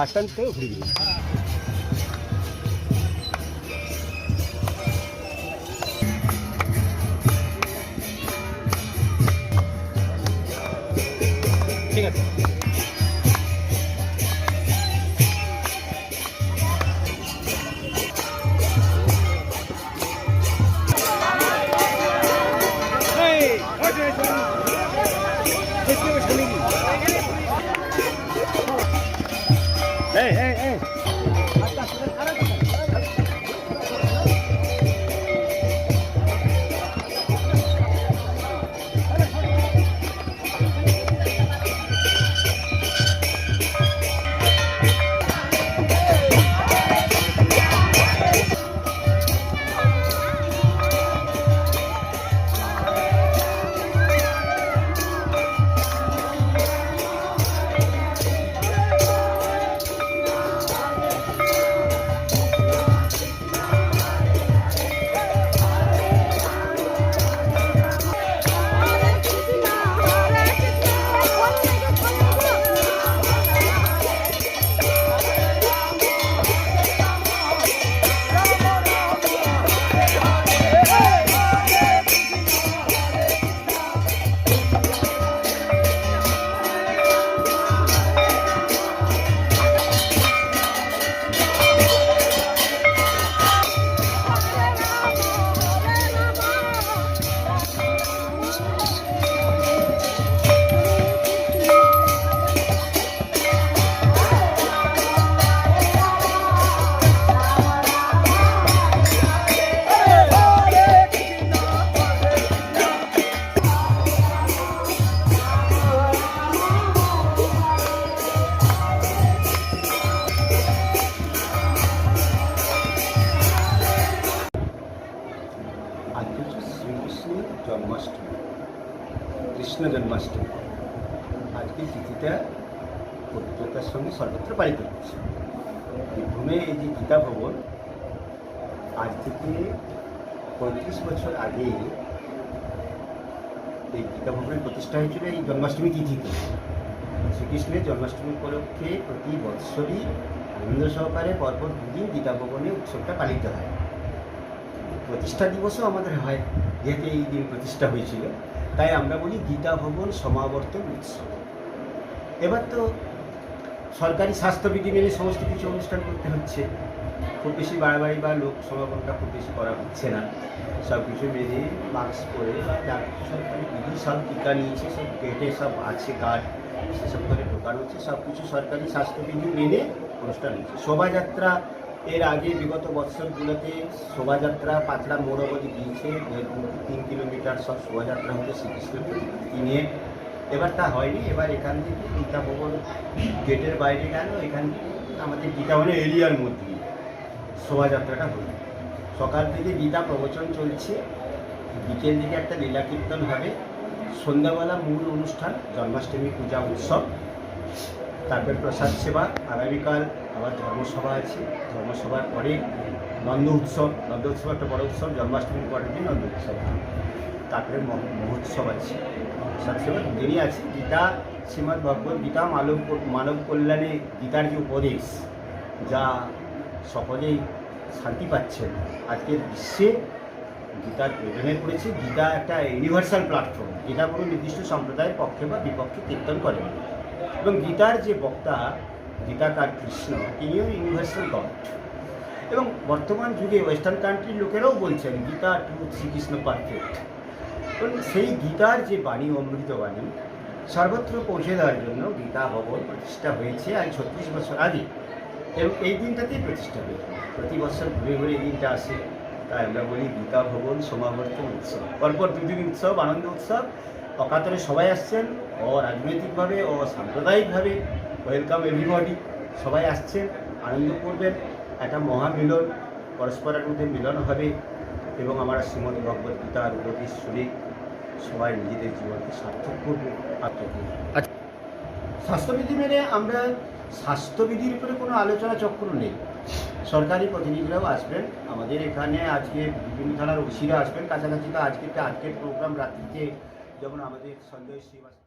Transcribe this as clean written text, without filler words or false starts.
Bus stand থেকে ঘুরে দিই। ঠিক আছে। Hey, hey, hey. শ্রীকৃষ্ণের জন্মাষ্টমী, কৃষ্ণ জন্মাষ্টমী। আজকের তিথিটা পবিত্রতার সঙ্গে সর্বত্র পালিত হচ্ছে। বীরভূমে এই যে গীতা ভবন, আজ থেকে 35 বছর আগে এই গীতা ভবনের প্রতিষ্ঠা হয়েছিল এই জন্মাষ্টমী তিথিতে। শ্রীকৃষ্ণের জন্মাষ্টমী উপলক্ষে প্রতি বৎসরই আনন্দ সহকারে পরপর দুদিন গীতা ভবনে উৎসবটা পালিত হয়। প্রতিষ্ঠা দিবসও আমাদের হয়, যেহেতু এই দিন প্রতিষ্ঠা হয়েছিল, তাই আমরা বলি গীতা ভবন সমাবর্তন উৎসব। এবার তো সরকারি স্বাস্থ্যবিধি মেনে সমস্ত কিছু অনুষ্ঠান করতে হচ্ছে, খুব বেশি বাড়াবাড়ি বা লোক সমাগমটা খুব বেশি করা হচ্ছে না। সব কিছু মেনে মাস্ক পরে বা সরকারি বিধি, সব টিকা নিয়েছে, সব গেটে সব আছে কার্ড, সেসব করে ঢোকানো হচ্ছে। সব কিছু সরকারি স্বাস্থ্যবিধি মেনে অনুষ্ঠান হচ্ছে। শোভাযাত্রা এর আগে বিগত বৎসরগুলোতে শোভাযাত্রা পাতলা মোড় অবধি গিয়েছে, 3 কিলোমিটার সব শোভাযাত্রা হতো শ্রীকৃষ্ণের প্রতিকৃতি নিয়ে। এবার তা হয়নি। এবার এখান থেকে গীতা ভবন গেটের বাইরে গেল, এখান থেকে আমাদের গীতা ভবনের এরিয়ার মধ্যে শোভাযাত্রাটা হল। সকাল থেকে গীতা প্রবচন চলছে, বিকেল দিকে একটা লীলা কীর্তন হবে, সন্ধ্যাবেলা মূল অনুষ্ঠান জন্মাষ্টমী পূজা উৎসব, তারপর প্রসাদ সেবা। আগামীকাল আবার ধর্মসভা আছে, ধর্মসভার পরে নন্দ উৎসব একটা বড় উৎসব, জন্মাষ্টমীর পরের দিন নন্দ উৎসব, তারপরে মহোৎসব আছে। প্রসাদ সেবা দুদিনই আছে। গীতা, শ্রীমদ্ ভগবদ্ গীতা মানব কল্যাণে গীতার যে উপদেশ, যা সকলেই শান্তি পাচ্ছেন আজকের বিশ্বে, গীতার প্রয়োজনে পড়েছে। গীতা একটা ইউনিভার্সাল প্ল্যাটফর্ম। গীতা কোনো নির্দিষ্ট সম্প্রদায়ের পক্ষে বা বিপক্ষে কীর্তন করেন, এবং গীতার যে বক্তা গীতাকার কৃষ্ণ, তিনিও ইউনিভার্সাল গড। এবং বর্তমান যুগে ওয়েস্টার্ন কান্ট্রির লোকেরাও বলছেন গীতা ট্রুথ, শ্রীকৃষ্ণ পারফেক্ট। এবং সেই গীতার যে বাণী, অমৃত বাণী সর্বত্র পৌঁছে দেওয়ার জন্য গীতা ভবন প্রতিষ্ঠা হয়েছে আজ 36 বছর আগে, এবং এই দিনটাতেই প্রতিষ্ঠা হয়েছে। প্রতি বছর ঘুরে ঘুরে এই দিনটা আসে, তাই আমরা বলি গীতা ভবন সমাবর্তন উৎসব। পরপর দুদিন উৎসব, আনন্দ উৎসব। অকাতরে সবাই আসছেন, রাজনৈতিকভাবে ও সাম্প্রদায়িকভাবে। ওয়েলকাম এভরিবডি, সবাই আসছেন, আনন্দ করবেন। একটা মহামিলন, পরস্পরের মধ্যে মিলন হবে, এবং আমরা শ্রীমদ্ ভগবদ্ গীতার উপদেশ শুনে সবাই নিজেদের জীবনকে সার্থক করবে। স্বাস্থ্যবিধি মেনে আমরা, স্বাস্থ্যবিধির উপরে কোনো আলোচনা চক্র নেই। সরকারি প্রতিনিধিরাও আসবেন আমাদের এখানে, আজকে বিভিন্ন থানার ওসিরা আসবেন কাছাকাছি। তো আজকের প্রোগ্রাম রাত্রিতে যেমন আমাদের সঞ্জয় শ্রীবাস্তব